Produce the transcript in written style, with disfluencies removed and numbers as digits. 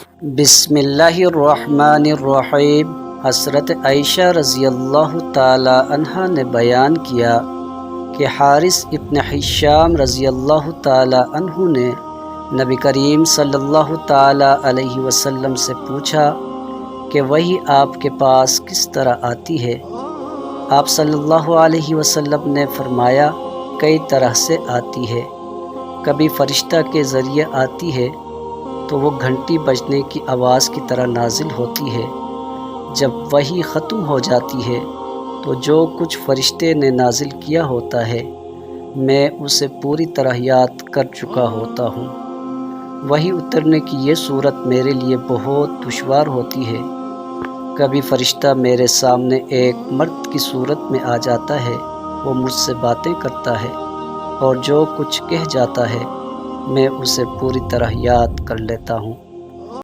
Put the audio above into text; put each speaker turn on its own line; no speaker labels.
بسم اللہ الرحمن الرحیم۔ حضرت عائشہ رضی اللہ تعالی عنہ نے بیان کیا کہ حارث ابن ہشام رضی اللہ تعالی عنہ نے نبی کریم صلی اللہ تعالی علیہ وسلم سے پوچھا کہ وحی آپ کے پاس کس طرح آتی ہے؟ آپ صلی اللہ علیہ وسلم نے فرمایا کئی طرح سے آتی ہے۔ کبھی فرشتہ کے ذریعے آتی ہے تو وہ گھنٹی بجنے کی آواز کی طرح نازل ہوتی ہے۔ جب وحی ختم ہو جاتی ہے تو جو کچھ فرشتے نے نازل کیا ہوتا ہے میں اسے پوری طرح یاد کر چکا ہوتا ہوں۔ وحی اترنے کی یہ صورت میرے لیے بہت دشوار ہوتی ہے۔ کبھی فرشتہ میرے سامنے ایک مرد کی صورت میں آ جاتا ہے، وہ مجھ سے باتیں کرتا ہے اور جو کچھ کہہ جاتا ہے میں اسے پوری طرح یاد کر لیتا ہوں۔